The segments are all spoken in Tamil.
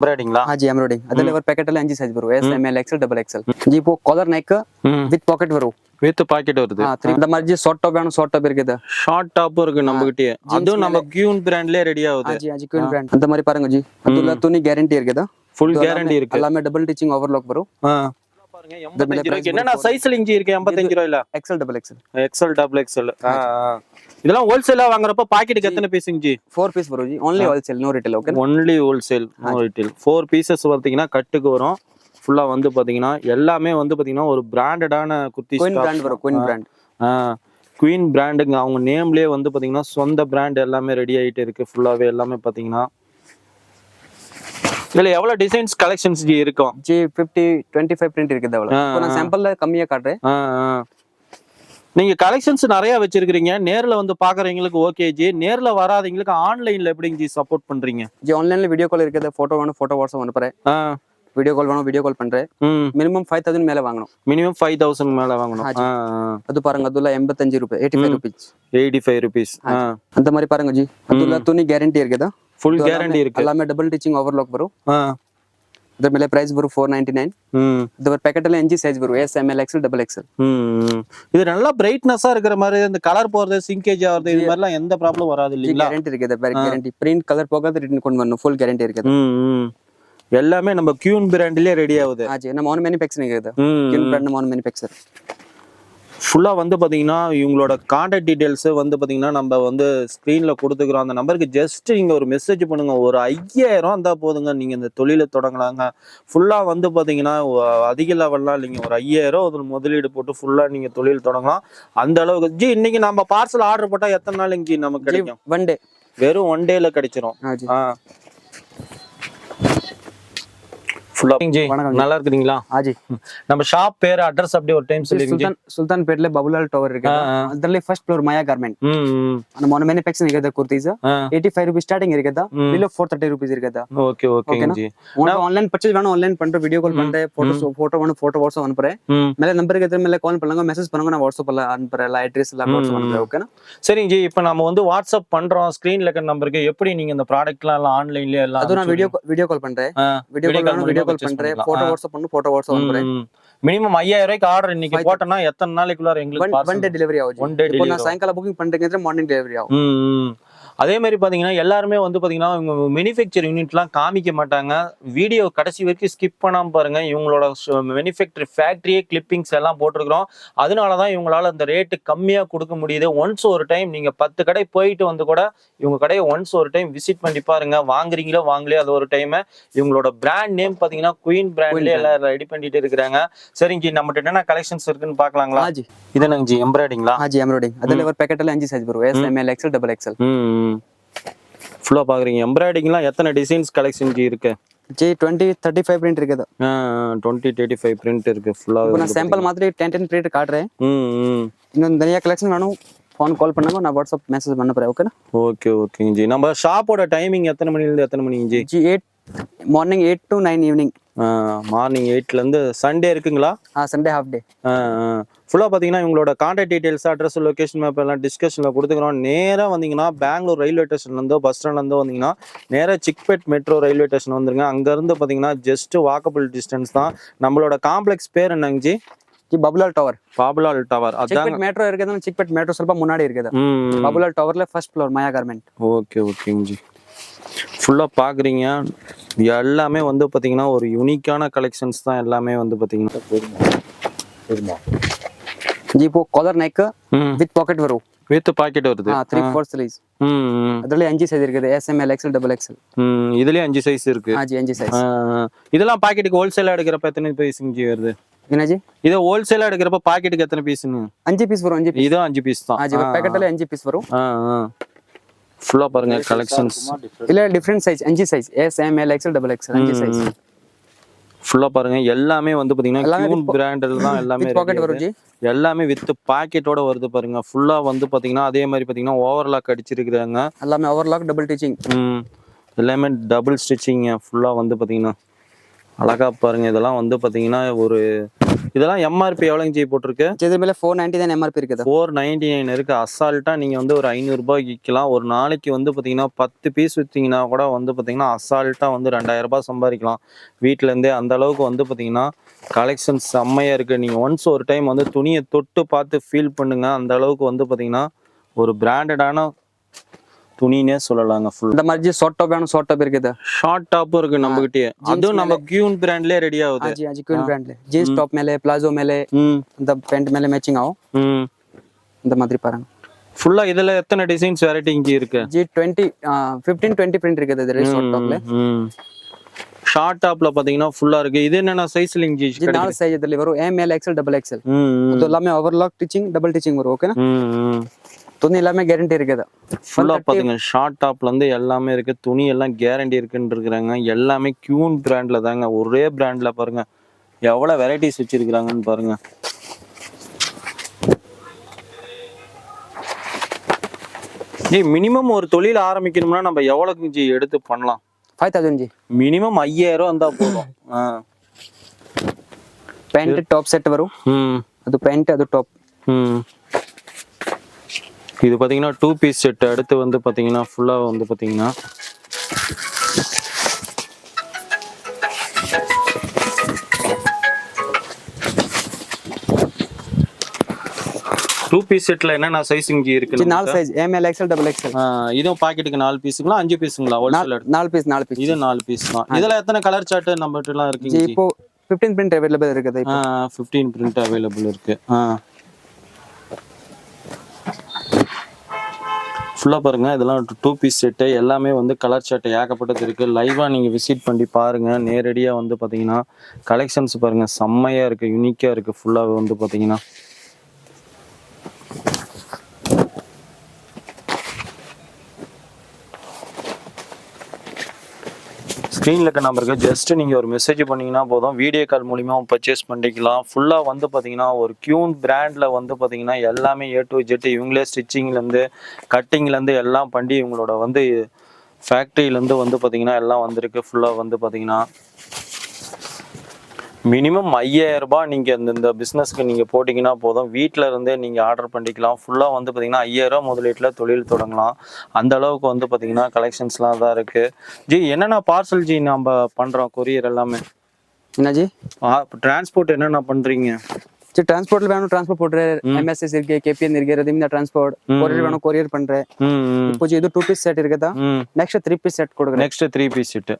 एम्ब्रॉयडिंगला हाँ जी एम्ब्रॉयडिंग ಅದರಲ್ಲಿ ಒಂದು ಪ್ಯಾಕೆಟ್ ಅಲ್ಲಿ 5 ಸೈಜ್ ಬರುವ S M L XL double XL ji ಪೋ ಕಾಲರ್ ನೆಕ್ ವಿತ್ ಪಾಕೆಟ್ வரும் வித் பாக்கெட் வருது இந்த மாதிரி ஷார்ட் டாப் வேணும் ஷார்ட் டாப் இருக்குது ஷார்ட் டாப் இருக்கு நம்ம கிட்டயே அதுவும் நம்ம கியூன் பிராண்ட்லயே ரெடி ஆகுது हाँ जी क्वीन ब्रांड அந்த மாதிரி பாருங்க ஜி அதுல துணி கேரண்டி இருக்குது ஃபுல் கேரண்டி இருக்கு எல்லாமே டபுள் ஸ்டிச்சிங் ஓவர்லாக் வரும் பாருங்க 85 ரூபாய்க்கு என்னன்னா சைஸ்ல இஞ்சி இருக்கு 85 ரூபாயில XL double XL XL double XL இதெல்லாம் ஹோல்சேலா வாங்குறப்ப பாக்கெட்டுக்கு எத்தனை பீஸ் இஞ்சி 4 பீஸ் வரும் ji only wholesale no retail okay only wholesale no retail 4 pieces வரதுக்குனா கட்டுக்கு வரும் ஃபுல்லா வந்து பாத்தீங்கன்னா எல்லாமே வந்து பாத்தீங்கன்னா ஒரு பிராண்டடான குர்த்தி குயின் பிராண்ட் வரும் குயின் பிராண்ட் குயின் பிராண்டுங்க அவங்க நேம்லயே வந்து பாத்தீங்கன்னா சொந்த பிராண்ட் எல்லாமே ரெடி ஆயிட்டு இருக்கு ஃபுல்லாவே எல்லாமே பாத்தீங்கன்னா இதுல எவ்வளவு டிசைன்ஸ் கலெக்ஷன்ஸ் ஜி இருக்கும் ஜி 50 25 பிரிண்ட் இருக்குது அவ்வளவு இப்போ நான் சாம்பிள்ல கம்மியா காட்டுறேன் நீங்க கலெக்ஷன்ஸ் நிறைய வச்சிருக்கீங்க நேர்ல வந்து பாக்குறவங்களுக்கு ஓகே ஜி நேர்ல வராதவங்களுக்கு ஆன்லைன்ல எப்படிங்க ஜி சப்போர்ட் பண்றீங்க ஜி ஆன்லைன்ல வீடியோ கால் இருக்குது போட்டோ வேணும் போட்டோ வாட்ஸ்அப் அனுப்புறேன் வீடியோ கால் வேணும் வீடியோ கால் பண்றேன் மினிமம் 5000 மேல வாங்கணும் மினிமம் 5000 மேல வாங்கணும் அது பாருங்க அதுல 85 ரூபாய் 85 ரூபீஸ் அந்த மாதிரி பாருங்க ஜி அதுல துணி கேரண்டி இருக்குதா ஃபுல் கேரண்டி இருக்கு எல்லாமே டபுள் ஸ்டிச்சிங் ஓவர்லாக் வரும் ಇದರ ಮೇಲೆ ಪ್ರೈಸ್ ಬರು 499 ಇದರ ಪ್ಯಾಕೆಟ್ ಅಲ್ಲಿ 5 ಸೈಜ್ ಬರು S M L XL double XL இது நல்லா பிரைட்னஸா இருக்கிற மாதிரி இந்த கலர் போறது சிங்கேஜ் ஆகுறது இது மாதிரிலாம் எந்த ப்ராப்ளம் வராது இல்லீங்களா கேரண்டி இருக்குது கேரண்டி பிரிண்ட் கலர் போகாத ரிட்டர்ன் கொண்டு வரணும் ஃபுல் கேரண்டி இருக்குது எல்லாமே நம்ம கியூன் பிராண்ட்லயே ரெடி ஆகுது ஆஜி நம்ம ஓன் மேனுஃபேக்சரிங் இருக்குது கியூன் பிராண்ட் நம்ம ஓன் மேனுஃபேக்சர் ஃபுல்லா வந்து பாத்தீங்கன்னா இவங்களோட கான்டாக்ட் டீடைல்ஸ் வந்து பாத்தீங்கன்னா நம்ம வந்து ஸ்கிரீன்ல கொடுத்துக்கிறோம் அந்த நம்பருக்கு ஜஸ்ட் நீங்க ஒரு மெசேஜ் பண்ணுங்க ஒரு 5000 இருந்தா போதுங்க நீங்க இந்த தொழிலை தொடங்கலாங்க ஃபுல்லா வந்து பாத்தீங்கன்னா அதிக லெவல்லாம் இல்லைங்க ஒரு 5000 முதலீடு போட்டு ஃபுல்லா நீங்க தொழில் தொடங்கலாம் அந்த அளவுக்கு ஜி இன்னைக்கு நம்ம பார்சல் ஆர்டர் போட்டா எத்தனை நாள் இங்க நமக்கு கிடைக்கும் ஒன் டே வெறும் ஒன் டேல கிடைச்சிரும் ஃபுல்லா ஜி நல்லா இருக்கீங்களா ஆஜி நம்ம ஷாப் பேர் அட்ரஸ் அப்படியே ஒரு டைம் சொல்லிருங்க சுல்தான் பேட்ல பபுலால் டவர் இருக்கு ಅದರಲ್ಲಿ ಫಸ್ಟ್ ಫ್ಲೋರ್ ಮಾಯಾ ಗಾರ್ಮೆಂಟ್ ನಮ್ಮ ಓನ್ ಮ್ಯಾನುಫ್ಯಾಕ್ಚರಿಂಗ್ ಇದೆ ಕುರ್ತೀಸ್ 85 ರೂಪಾಯಿ ಸ್ಟಾರ್ಟಿಂಗ್ ಇರುತ್ತೆ ಬಿಲೋ 430 ರೂಪಾಯಿ ಇರುತ್ತೆ ஓகே ஓகே ஜி உங்களுக்கு ஆன்லைன் பர்ச்சேஸ் வேணும் ஆன்லைன் பண்ற வீடியோ கால் பண்றேன் போட்டோ வேணும் போட்டோ வாட்ஸ்அப் அனுப்புறேன் மேல நம்பருக்கு எது மேல கால் பண்ணுங்க மெசேஜ் பண்ணுங்க நான் வாட்ஸ்அப்ல அனுப்புறேன் அட்ரஸ் எல்லாம் வாட்ஸ்அப் அனுப்புறேன் ஓகேனா சரிங்க ஜி இப்போ நம்ம வந்து வாட்ஸ்அப் பண்றோம் ஸ்கிரீன்ல இருக்க நம்பருக்கு எப்படி நீங்க இந்த ப்ராடக்ட்லாம் எல்லாம் ஆன்லைன்லயே எல்லாம் அது நான் வீடியோ கால் பண்றேன் வீடியோ கால் பண்றேன் போட்டோ வாட்ஸ்அப் பண்ணு போட்டோ வாட்ஸ்அப் அனுப்புறேன் மினிமம் 5000 ரூபாய்க்கு ஆர்டர் இன்னைக்கு போட்டனா எத்தனை நாளைக்குள்ள எங்களுக்கு ஒன் டே டெலிவரி ஆகும் ஒன் டே இப்போ நான் சாயங்காலம் புக்கிங் பண்றேங்க மார்னிங் டெலிவரி ஆகும் அதே மாதிரி பாத்தீங்கன்னா எல்லாருமே வந்து பாத்தீங்கன்னா இவங்க மேனுஃபேக்சர் யூனிட்லாம் காமிக்க மாட்டாங்க வீடியோ கடைசி வரைக்கும் ஸ்கிப் பண்ணாம பாருங்க இவங்களோட மேனுஃபேக்சர் ஃபேக்டரியே கிளிப்பிங்ஸ் எல்லாம் போட்டிருக்கிறோம் அதனாலதான் இவங்களால அந்த ரேட்டு கம்மியா கொடுக்க முடியுது ஒன்ஸ் ஒரு டைம் நீங்க 10 கடை போயிட்டு வந்து கூட இவங்க கடையை ஒன்ஸ் ஒரு டைம் விசிட் பண்ணி பாருங்க வாங்குறீங்களோ வாங்கலையோ அது ஒரு டைம் இவங்களோட பிராண்ட் நேம் பாத்தீங்கன்னா குயின் பிராண்ட்ல எல்லாம் ரெடி பண்ணிட்டு இருக்கிறாங்க சரிங்க நம்மகிட்ட என்னென்ன கலெக்ஷன்ஸ் இருக்குன்னு பாக்கலாங்களா இது என்னங்க ஜி எம்ப்ராய்டிங்லா ஜி எம்ப்ராய்டிங் அதுல ஒரு பேக்கெட் எல்லாம் 5 சைஸ் வரும் S M L XL double XL ஃபுல்லா பாக்குறீங்க எம்ப்ராய்டிங்லாம் எத்தனை டிசைன்ஸ் கலெக்ஷன் ஜி இருக்கு ஜி 20 35 பிரிண்ட் இருக்குது 20 35 பிரிண்ட் இருக்கு ஃபுல்லா நான் சாம்பிள் மாதிரி 10 பிரிண்ட் காட்றேன் இன்னும் நிறைய கலெக்ஷன் வேணும் ஃபோன் கால் பண்ணுங்க நான் வாட்ஸ்அப் மெசேஜ் பண்ணப் ஓகேனா ஓகே ஓகேங்க ஜி நம்ம ஷாப்போட டைமிங் எத்தனை மணில இருந்து எத்தனை மணிங்க ji ji 8 morning 8 to 9 evening morning 8ல இருந்து சண்டே இருக்குங்களா சண்டே ஹாஃப் டே ஃபுல்லா பாத்தீங்கன்னா இவங்களோட contact details address location map எல்லாம் டிஸ்கஷன்ல கொடுத்துக்கிறோம் நேரா வந்தீங்கன்னா பெங்களூர் ரயில்வே ஸ்டேஷன்ல இருந்தோ பஸ் ஸ்டாண்ட்ல இருந்தோ வந்தீங்கன்னா நேரா சிக்பேட் மெட்ரோ ரயில்வே ஸ்டேஷன் வந்துருங்க அங்க இருந்து பாத்தீங்கன்னா ஜஸ்ட் வாக்கபிள் டிஸ்டன்ஸ் தான் நம்மளோட காம்ப்ளெக்ஸ் பேர் என்னங்க ஜி பபுலால் டவர் அதான் சிக்பேட் மெட்ரோ இருக்குது சிக்பேட் மெட்ரோ ಸ್ವಲ್ಪ முன்னாடி இருக்குது பபுலால் டவர்ல ஃபர்ஸ்ட் ஃப்ளோர் மாயா கார்மெண்ட் ஓகேங்க ஜி ஃபுல்லா பாக்குறீங்க எல்லாமே வந்து பாத்தீங்கன்னா ஒரு யூனிக்கான கலெக்ஷன்ஸ் தான் எல்லாமே வந்து பாத்தீங்கன்னா ஜி இப்போ காலர் நெக் வித் பாக்கெட் வரும் வித் பாக்கெட் வருது 3/4 ஸ்லீவ்ஸ் அதுல 5 சைஸ் இருக்குது S M L XL double XL இதுலயே 5 சைஸ் இருக்கு ஜி 5 சைஸ் இதெல்லாம் பாக்கெட்டுக்கு ஹோல்சேலா எடுக்கிறப்ப எத்தனை பீஸ்ங்க ஜி வருது என்ன ஜி இது ஹோல்சேலா எடுக்கிறப்ப பாக்கெட்டுக்கு எத்தனை பீஸ்ங்க 5 பீஸ் வரும் 5 பீஸ் இது 5 பீஸ் தான் ஜி பாக்கெட்ல 5 பீஸ் வரும் ஃபுல்லா பாருங்க கலெக்ஷன்ஸ் இல்ல different size 5 size S M L XL double XL 5 size ஃபுல்லா பாருங்க எல்லாமே வந்து பாத்தீங்கன்னா கியூன் பிராண்ட்ல தான் எல்லாமே பாக்கெட் வரும் ஜி எல்லாமே வித் பாக்கெட்டோட வருது பாருங்க ஃபுல்லா வந்து பாத்தீங்கன்னா அதே மாதிரி பாத்தீங்கன்னா ஓவர்லாக் அடிச்சிருக்காங்க எல்லாமே ஓவர்லாக் டபுள் ஸ்டிச்சிங் எல்லாமே டபுள் ஸ்டிச்சிங் ஃபுல்லா வந்து பாத்தீங்கன்னா அழகா பாருங்க இதெல்லாம் வந்து பாத்தீங்கன்னா ஒரு இதெல்லாம் எம்ஆர்பி எவ்வளோங்க ஜி போட்டிருக்கு? இது மேல 499 எம்ஆர்பி இருக்குது. 499 இருக்கு. அசால்ட்டா நீங்க வந்து ஒரு 500 ரூபாய்க்கு விற்கலாம். ஒரு நாளைக்கு வந்து பாத்தீங்கன்னா 10 பீஸ் வித்தீங்கன்னா கூட வந்து பாத்தீங்கன்னா அசால்ட்டா வந்து 2000 ரூபாய் சம்பாதிக்கலாம் வீட்ல இருந்தே. அந்த அளவுக்கு வந்து பாத்தீங்கன்னா கலெக்ஷன் செம்மையா இருக்கு. நீங்க ஒன்ஸ் ஒரு டைம் வந்து துணியை தொட்டு பார்த்து ஃபீல் பண்ணுங்க. அந்த அளவுக்கு வந்து பாத்தீங்கன்னா ஒரு பிராண்டடான துணினே சொல்லலாங்க. ஃபுல் இந்த மாதிரி ஷார்ட் டாப் வேணும், ஷார்ட் டாப் இருக்குது. ஷார்ட் டாப்பும் இருக்கு நம்ம கிட்டே. அதுவும் நம்ம கியூன் பிராண்ட்லயே ரெடி ஆகுது. जी जी क्वीन ब्रांड जींस टॉप மேலே प्लाजो மேலே இந்த பேண்ட் மேலே மேட்சிங் ஆகும். இந்த மாதிரி பாருங்க. ஃபுல்லா இதுல எத்தனை டிசைன்ஸ் வெரைட்டி இங்க இருக்கு? जी 15-20 பிரிண்ட் இருக்குது இதுல ஷார்ட் டாப்ல. ஷார்ட் டாப்ல பாத்தீங்கன்னா ஃபுல்லா இருக்கு. இது என்னன்னா சைஸ் லிங்க் ஜி? जी நாலு சைஸ் இதுல வரும். M L XL double XL. அது எல்லாமே ஓவர்லாக் ஸ்டிச்சிங் டபுள் ஸ்டிச்சிங் வரும். ஓகேனா? துணி எல்லாமே கேரண்டி இருக்குது. ஃபுல்லா பாத்துங்க ஷார்ட் டாப்ல இருந்து எல்லாமே இருக்கு. துணி எல்லாம் கேரண்டி இருக்குன்னு இருக்காங்க. எல்லாமே கியூன் பிராண்ட்ல தாங்க. ஒரே பிராண்ட்ல பாருங்க எவ்வளவு வெரைட்டிஸ் வச்சிருக்காங்கன்னு பாருங்க. ஜி மினிமம் ஒரு தொழில் ஆரம்பிக்கணும்னா நம்ம எவ்வளவுக்கு ஜி எடுத்து பண்ணலாம்? 5000 जी. மினிமம் 5000 இருந்தா போதும். பேண்ட் டாப் செட் வரும். அது பேண்ட் அது டாப். இது பாத்தீங்கன்னா 2 பீஸ் செட். அடுத்து வந்து பாத்தீங்கன்னா ஃபுல்லா வந்து பாத்தீங்கன்னா டூ பீஸ் செட்ல என்னென்ன சைஸ் இங்க இருக்கு? நாலு size M L XL double XL. இதுவும் பாக்கெட்டுக்கு 4 பீஸுங்களா 5 பீஸுங்களா? Wholesale 4 piece. இது 4 பீஸ் தான். இதுல எத்தனை கலர் சார்ட் நம்ம கிட்ட எல்லாம் இருக்குங்க? இப்போ 15 பிரிண்ட் அவைலபிள் இருக்குது. இப்போ 15 பிரிண்ட் அவைலபிள் இருக்கு. ஃபுல்லா பாருங்க இதெல்லாம் 2 பீஸ் செட்டு. எல்லாமே வந்து கலர் சார்ட் ஏகப்பட்டது இருக்கு. லைவா நீங்க விசிட் பண்ணி பாருங்க. நேரடியா வந்து பாத்தீங்கன்னா கலெக்ஷன்ஸ் பாருங்க செம்மையா இருக்கு, யூனிக்கா இருக்கு. ஃபுல்லாவே வந்து பாத்தீங்கன்னா ஸ்க்ரீனில் இருக்க நம்பருக்கு ஜஸ்ட் நீங்கள் ஒரு மெசேஜ் பண்ணிங்கன்னா போதும். வீடியோ கால் மூலிமா பர்ச்சேஸ் பண்ணிக்கலாம். ஃபுல்லாக வந்து பார்த்தீங்கன்னா ஒரு கியூன் பிராண்டில் வந்து பார்த்தீங்கன்னா எல்லாமே A to Z இவங்களே ஸ்டிச்சிங்லேருந்து கட்டிங்லேருந்து எல்லாம் பண்ணி இவங்களோட வந்து ஃபேக்ட்ரியிலேருந்து வந்து பார்த்தீங்கன்னா எல்லாம் வந்திருக்கு. ஃபுல்லாக வந்து பார்த்தீங்கன்னா மினிமம் 5000 ரூபாய் நீங்கள் இந்த பிஸ்னஸ்க்கு நீங்கள் போட்டிங்கன்னா போதும். வீட்டில் இருந்தே நீங்கள் ஆர்டர் பண்ணிக்கலாம். ஃபுல்லாக வந்து பார்த்தீங்கன்னா 5000 ரூபா முதலீட்டில் தொழில் தொடங்கலாம். அந்த அளவுக்கு வந்து பார்த்தீங்கன்னா கலெக்ஷன்ஸ்லாம் தான் இருக்குது. ஜி என்னென்ன பார்சல் ஜி நம்ம பண்ணுறோம்? கொரியர் எல்லாமே என்ன ஜி? டிரான்ஸ்போர்ட் என்னென்ன பண்ணுறீங்க? जी ट्रांसपोर्ट வேணும் ट्रांसपोर्ट போடுற. MSS இருக்கு, KPN இருக்கு, ரதிமினா டிரான்ஸ்போர்ட். கொரியர் வேணும் கொரியர் பண்றேன். இப்போ இது 2 பீஸ் செட் இருக்குதா? நெக்ஸ்ட் 3 பீஸ் செட் கொடுக்குறேன். Next 3 piece set.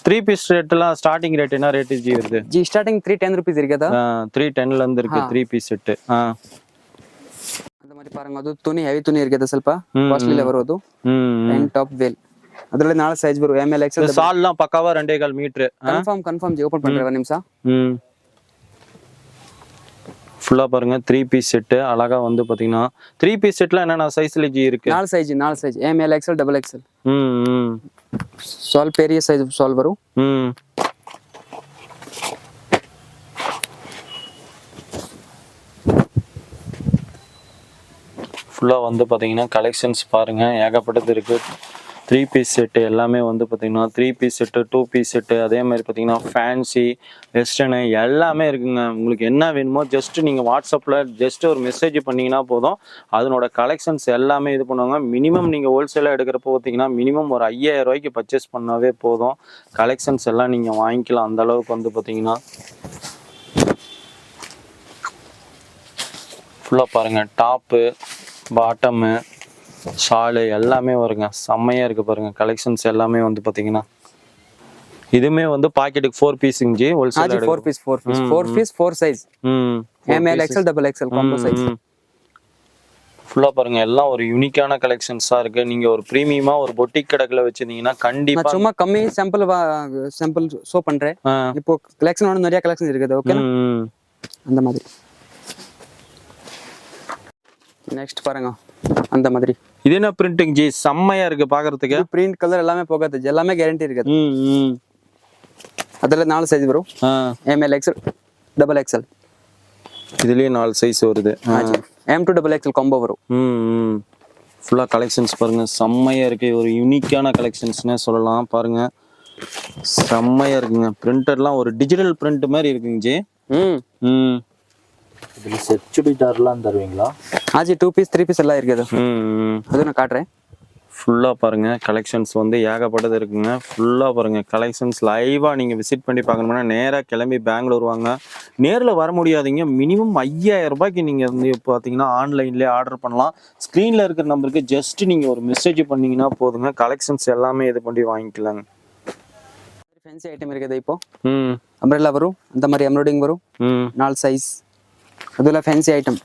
3 பீஸ் செட்லாம் ஸ்டார்டிங் ரேட் என்ன ரேட் ஜி வருது? ஜி ஸ்டார்டிங் 310 ரூபீஸ் இருக்குதா? 310 ல இருந்து இருக்கு 3 பீஸ் செட். அந்த மாதிரி பாருங்க. ಅದು ತುನಿ ಹೆವಿ ತುನಿ ಇರುತ್ತೆ, ಸ್ವಲ್ಪ ಕಾಸ್ಟ್ಲಿ ಬರೋದು. ಅಂಡ್ ಟಾಪ್ ವೇಲ್ ಅದರಲ್ಲಿ 4 ಸೈಜ್ ಬರು. M L XL. சால்லாம் பக்காவா 2.5 மீட்டர். கன்ஃபார்ம் ஜி ஓபன் பண்றேன் ஒரு நிமிஷம். ஃபுல்லா பாருங்க 3 பீஸ் செட். அழகா வந்து பாத்தீங்கன்னா 3 பீஸ் செட்ல என்னென்ன சைஸ்ல ஜி இருக்கு? 4 size M L XL double XL. சால் பெரிய சைஸ் சால் வரும். ஃபுல்லா வந்து பாத்தீங்கன்னா கலெக்ஷன்ஸ் பாருங்க ஏகப்பட்டது இருக்கு. 3 பீஸ் செட்டு எல்லாமே வந்து பார்த்தீங்கன்னா 3 பீஸ் செட்டு 2 பீஸ் செட்டு அதே மாதிரி பார்த்தீங்கன்னா ஃபேன்சி வெஸ்டர்னு எல்லாமே இருக்குங்க. உங்களுக்கு என்ன வேணுமோ ஜஸ்ட் நீங்கள் வாட்ஸ்அப்பில் ஜஸ்ட் ஒரு மெசேஜ் பண்ணிங்கன்னா போதும். அதனோட கலெக்ஷன்ஸ் எல்லாமே இது பண்ணுவாங்க. மினிமம் நீங்கள் ஹோல்சேலாக எடுக்கிறப்போ பார்த்தீங்கன்னா மினிமம் ஒரு 5000 ரூபாய்க்கு பர்ச்சேஸ் பண்ணாவே போதும். கலெக்ஷன்ஸ் எல்லாம் நீங்கள் வாங்கிக்கலாம். அந்த அளவுக்கு வந்து பார்த்தீங்கன்னா ஃபுல்லாக பாருங்கள் டாப்பு பாட்டமு ஷாலு எல்லாமே வருங்க. செம்மையா இருக்கு பாருங்க கலெக்ஷன்ஸ் எல்லாமே வந்து பாத்தீங்கன்னா. இதுமே வந்து பாக்கெட்டுக்கு 4 பீஸ்ங்க ji. Wholesale 4 piece 4 size. M L XL double XL combo size. ஃபுல்லா பாருங்க எல்லாம் ஒரு யூனிக்கான கலெக்ஷன்ஸா இருக்கு. நீங்க ஒரு பிரீமியமா ஒரு பொட்டிக் கடைக்குள்ள வச்சிருந்தீங்கன்னா கண்டிப்பா நான் சும்மா கம்மி சாம்பிள் ஷோ பண்றேன். இப்போ கலெக்ஷன் நிறைய கலெக்ஷன் இருக்குது. ஓகே அந்த மாதிரி. நெக்ஸ்ட் பாருங்க அந்த மாதிரி. இது என்ன பிரிண்டிங் ஜி? செம்மையா இருக்கு பாக்குறதுக்கு. பிரிண்ட் கலர் எல்லாமே போகாது, எல்லாமே கேரண்டி இருக்குது. அதுல 4 சைஸ் வரும். M L XL double XL. இதுலயே 4 சைஸ் வருது. M to double XL combo வரும். ஃபுல்லா கலெக்ஷன்ஸ் பாருங்க செம்மையா இருக்கு. ஒரு யூனிக்கான கலெக்ஷன்ஸ்னே சொல்லலாம். பாருங்க செம்மையா இருக்குங்க. பிரிண்டர்லாம் ஒரு டிஜிட்டல் பிரிண்ட் மாதிரி இருக்குங்க ஜி. இதுல செட் சுடிதார்லாம் தருவீங்களா? ஆஜி 2 பீஸ் 3 பீஸ் எல்லாம் இருக்குது. அது நான் காட்டுறேன். ஃபுல்லாக பாருங்கள் கலெக்ஷன்ஸ் வந்து ஏகப்பட்டது இருக்குங்க. ஃபுல்லாக பாருங்கள் கலெக்ஷன்ஸ் லைவாக நீங்கள் விசிட் பண்ணி பார்க்கணும்னா நேராக கிளம்பி பெங்களூர் வாங்க. நேரில் வர முடியாதீங்க. மினிமம் 5000 ரூபாய்க்கு நீங்கள் வந்து பார்த்தீங்கன்னா ஆன்லைன்லேயே ஆர்டர் பண்ணலாம். ஸ்க்ரீனில் இருக்கிற நம்பருக்கு ஜஸ்ட் நீங்கள் ஒரு மெசேஜ் பண்ணிங்கன்னா போதுங்க. கலெக்ஷன்ஸ் எல்லாமே இது பண்ணி வாங்கிக்கலாங்க. ஃபேன்சி ஐட்டம் இருக்குது. இப்போ அம்ப்ரெல்லா வரும், இந்த மாதிரி எம்ப்ராய்டிங் வரும், 4 சைஸ். அதெல்லாம் ஃபேன்சி ஐட்டம்.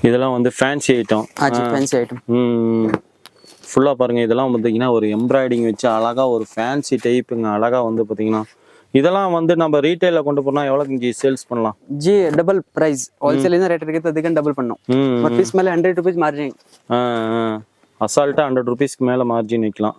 இதெல்லாம் வந்து ஃபேன்சி ஐட்டம். Fancy item. ஃபுல்லாக பாருங்கள் இதெல்லாம் பார்த்தீங்கன்னா ஒரு எம்ப்ராய்டிங் வச்சு அழகாக ஒரு ஃபேன்சி டைப்புங்க. அழகாக வந்து பார்த்தீங்கன்னா இதெல்லாம் வந்து நம்ம ரீட்டைலில் கொண்டு போனால் எவ்வளோக்கு ஜி சேல்ஸ் பண்ணலாம்? Ji double price. Wholesale rate இருக்குது, அதுக்கு டபுள் பண்ணோம். ஒரு பீஸ் மேலே 100 rupees மார்ஜின். அசால்ட்டாக 100 rupeesக்கு மேலே மார்ஜின் வைக்கலாம்.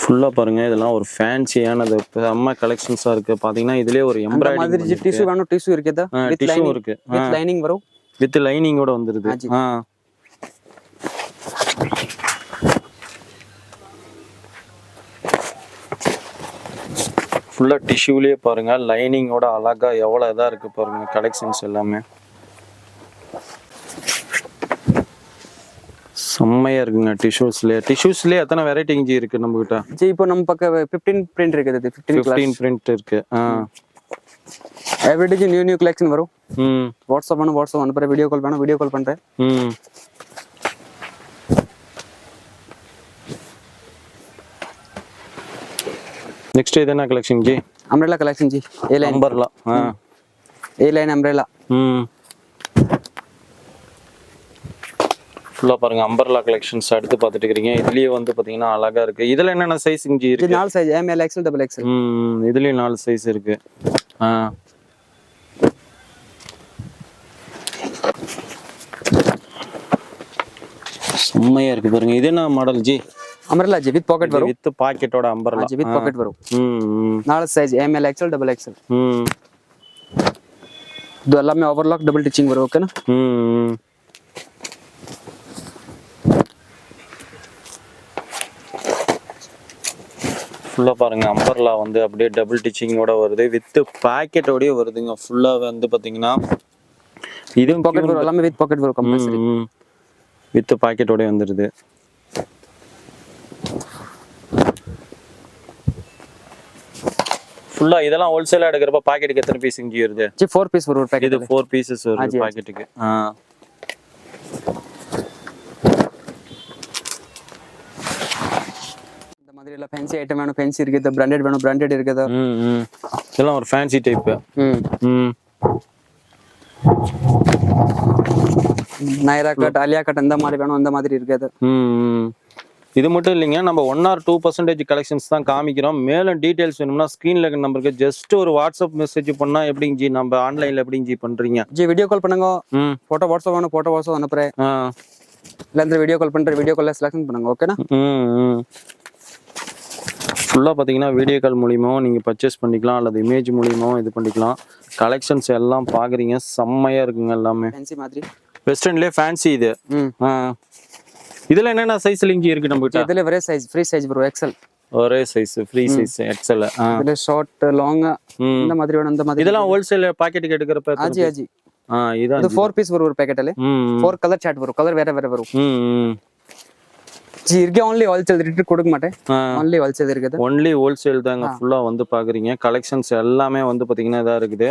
ஃபுல்லாக பாருங்க இதெல்லாம் ஒரு ஃபேன்சியானது செம்ம கலெக்ஷன்ஸாக இருக்கு. பார்த்தீங்கன்னா இதுலயே ஒரு எம்ப்ராய்டரி டிஷ்யூ வேணும், டிஷ்யூ இருக்குது. டிஷ்யூ இருக்கு, வித் லைனிங் வரும், வித் லைனிங்கோட வந்துருது. ஃபுல்லாக டிஷ்யூலேயே பாருங்க லைனிங்கோட அழகா எவ்வளோ இதாக இருக்கு பாருங்க கலெக்ஷன்ஸ் எல்லாமே செம்மையா இருக்குங்க. டிஷ்யூஸ்லயே எத்தனை வெரைட்டி இஞ்சி இருக்கு நம்ம கிட்ட? ஜி இப்போ நம்ம பக்கம் 15 பிரிண்ட் இருக்குது. 15 பிரிண்ட் இருக்கு. எவ்ரிடே ஜி நியூ கலெக்ஷன் வரும். வாட்ஸ்அப் பண்ணு, வாட்ஸ்அப் அனுப்புற. வீடியோ கால் பண்ணு, வீடியோ கால் பண்றேன். நெக்ஸ்ட் இது என்ன collection ji? Umbrella collection ji. A line umbrella. A line umbrella. ஃபுல்லாக பாருங்க அம்பர்லா கலெக்ஷன்ஸ் அடுத்து பார்த்துட்டு இருக்கீங்க. இதுலயே வந்து பார்த்தீங்கன்னா அழகா இருக்கு. இதுல என்னென்ன சைஸ் இஞ்சி இருக்கு? 4 size, M, L, XL, double XL. இதுலயும் 4 சைஸ் இருக்கு. செம்மையா இருக்கு பாருங்க. இது என்ன model ji? Umbrella ji with pocket வரும். வித் பாக்கெட்டோட அம்பர்லா ஜி வித் பாக்கெட் வரும். 4 size, M, L, XL, double XL. இது எல்லாமே ஓவர்லாக் டபுள் ஸ்டிச்சிங் வரும். ஓகேனா? ஃபுல்லாக பாருங்க அம்பர்லா வந்து அப்படியே டபுள் டிச்சிங்கோட வருது, வித் பாக்கெட்டோடய வருதுங்க. ஃபுல்லாக வந்து பார்த்தீங்கன்னா இதுவும் பாக்கெட் வரும், எல்லாமே வித் பாக்கெட் வரும் கம்பல்சரி. வித் பாக்கெட்டோடய வந்துடுது. ஃபுல்லா இதெல்லாம் ஹோல்சேலா எடுக்கிறப்ப பாக்கெட்டுக்கு எத்தனை பீஸ் இஞ்சி வருது? 4 பீஸ் வரும் ஒரு பாக்கெட். இது 4 பீசஸ் வருது பாக்கெட்டுக்கு. எல்லாம் ஃபேன்சி ஐட்டம் வேணும், ஃபேன்சி இருக்குது. பிராண்டட் வேணும், பிராண்டட் இருக்குது. இதெல்லாம் ஒரு fancy type. Naira cut, Alia cut அந்த மாதிரி வேணும், அந்த மாதிரி இருக்குது. இது மட்டும் இல்லைங்க, நம்ம 1 or 2% கலெக்ஷன்ஸ் தான் காமிக்கிறோம். மேலும் டீடைல்ஸ் வேணும்னா ஸ்கிரீன்ல இருக்க நம்பருக்கு ஜஸ்ட் ஒரு வாட்ஸ்அப் மெசேஜ் பண்ணா எப்படிங்க ஜி நம்ம ஆன்லைன்ல எப்படிங்க ஜி பண்றீங்க? ஜி வீடியோ கால் பண்ணுங்க. போட்டோ வாட்ஸ்அப் வேணும், போட்டோ வாட்ஸ்அப் அனுப்புறேன். இல்ல இந்த வீடியோ கால் பண்றேன், வீடியோ கால்ல செலக்ஷன் பண்ணுங்க. ஓகேனா? ஃபுல்லாக பார்த்தீங்கன்னா வீடியோ கால் மூலியமாகவும் நீங்கள் பர்ச்சேஸ் பண்ணிக்கலாம், அல்லது இமேஜ் மூலியமாகவும் இது பண்ணிக்கலாம். கலெக்ஷன்ஸ் எல்லாம் பார்க்குறீங்க, செம்மையாக இருக்குங்க எல்லாமே. ஃபேன்சி மாதிரி வெஸ்டர்ன்லேயே ஃபேன்சி இது. இதில் என்னென்ன சைஸ்ல இங்கே இருக்குது நம்ம கிட்ட? இதில் ஒரே size, free size bro, XL. ஒரே சைஸ் ஃப்ரீ சைஸ் எக்ஸ்எல். இதில் ஷார்ட் லாங் இந்த மாதிரி வேணும், அந்த மாதிரி. இதெல்லாம் ஹோல்சேல் பாக்கெட்டுக்கு எடுக்கிறப்ப ஆஜி ஆஜி இதான் இது 4 பீஸ் வரும் ஒரு பாக்கெட்ல. 4 கலர் சார்ட் வரும், கலர் வேற வேற வரும். ஜி இருக்கு only ஹோல்சேல் ரேட் கொடுக்க மாட்டேன். only ஹோல்சேல் இருக்குது. only ஹோல்சேல் தாங்க. ஃபுல்லா வந்து பாக்குறீங்க கலெக்ஷன்ஸ் எல்லாமே வந்து பாத்தீங்கன்னா இதா இருக்குது.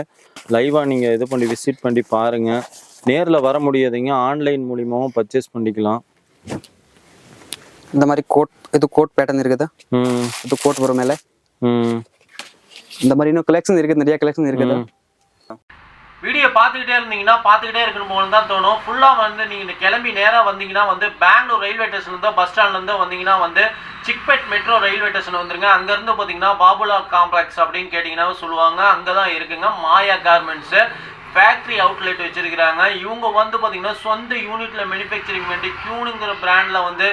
லைவா நீங்க இது பண்ணி விசிட் பண்ணி பாருங்க. நேர்ல வர முடியாதீங்க, ஆன்லைன் மூலமாவும் பர்ச்சேஸ் பண்ணிக்கலாம். இந்த மாதிரி கோட், இது கோட் பேட்டர்ன் இருக்குது. இது கோட் வரும் மேல. இந்த மாதிரி இன்னும் கலெக்ஷன் இருக்குது, நிறைய கலெக்ஷன் இருக்குது. வீடியோ பார்த்துக்கிட்டே இருந்தீங்கன்னா பார்த்துக்கிட்டே இருக்கணும் போல தான் தோணும். ஃபுல்லாக வந்து நீங்கள் கிளம்பி நேராக வந்தீங்கன்னா வந்து பெங்களூர் ரயில்வே ஸ்டேஷன்லேருந்தோ பஸ் ஸ்டாண்ட்லேருந்தோ வந்தீங்கன்னா வந்து சிக்பெட் மெட்ரோ ரயில்வே ஸ்டேஷன் வந்துருங்க. அங்கேருந்து பார்த்தீங்கன்னா பாபுலா காம்ப்ளெக்ஸ் அப்படின்னு கேட்டிங்கன்னா சொல்லுவாங்க. அங்கே தான் இருக்குங்க மாயா கார்மெண்ட்ஸு. ஃபேக்ட்ரி அவுட்லெட் வச்சிருக்கிறாங்க. இவங்க வந்து பார்த்தீங்கன்னா சொந்த யூனிட்ல மேனுஃபேக்சரிங் பண்ணி கியூனுங்கிற பிராண்டில் வந்து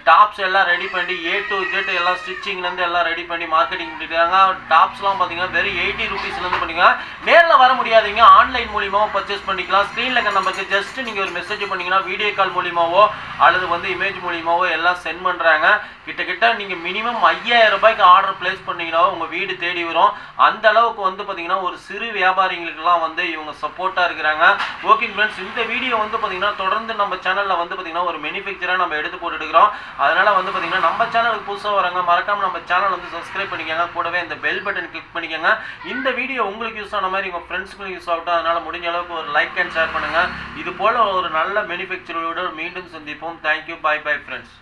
டாப்ஸ் எல்லாம் ரெடி பண்ணி A to Z எல்லாம் ஸ்டிச்சிங்லேருந்து எல்லாம் ரெடி பண்ணி மார்க்கெட்டிங் பண்ணிருக்காங்க. டாப்ஸ்லாம் பார்த்தீங்கன்னா வெறும் 80 ருபீஸ்லேருந்து பண்ணிங்க. நேரில் வர முடியாதீங்க, ஆன்லைன் மூலியமாகவும் பர்ச்சேஸ் பண்ணிக்கலாம். ஸ்க்ரீனில் இருக்க நம்பருக்கு ஜஸ்ட் நீங்கள் ஒரு மெசேஜ் பண்ணிங்கன்னா வீடியோ கால் மூலியமாவோ அல்லது வந்து இமேஜ் மூலியமாவோ எல்லாம் சென்ட் பண்ணுறாங்க. கிட்டத்தட்ட நீங்கள் மினிமம் 5000 ரூபாய்க்கு ஆர்டர் பிளேஸ் பண்ணிங்கன்னா உங்கள் வீடு தேடி வரும். அந்த அளவுக்கு வந்து பார்த்தீங்கன்னா ஒரு சிறு வியாபாரிகளுக்கெல்லாம் வந்து இவங்க சப்போர்ட்டாக இருக்கிறாங்க. ஓகே ஃப்ரெண்ட்ஸ், இந்த வீடியோ வந்து பார்த்தீங்கன்னா தொடர்ந்து நம்ம சேனலில் வந்து பார்த்தீங்கன்னா ஒரு மேனுஃபேக்சராக நம்ம எடுத்து போட்டுருக்கிறோம். அதனால் வந்து பார்த்தீங்கன்னா நம்ம சேனலுக்கு புதுசாக வராங்க, மறக்காமல் நம்ம சேனல் வந்து சப்ஸ்கிரைப் பண்ணிக்கோங்க. கூடவே இந்த பெல் பட்டன் கிளிக் பண்ணிக்கோங்க. இந்த வீடியோ உங்களுக்கு யூஸ் ஆன மாதிரி உங்கள் ஃப்ரெண்ட்ஸுக்கு யூஸ் ஆகட்டும். அதனால் முடிஞ்ச அளவுக்கு ஒரு லைக் அண்ட் ஷேர் பண்ணுங்கள். இது போல் ஒரு நல்ல மேனுஃபேக்சரோட மீண்டும் சந்திப்போம். Thank you, bye bye friends.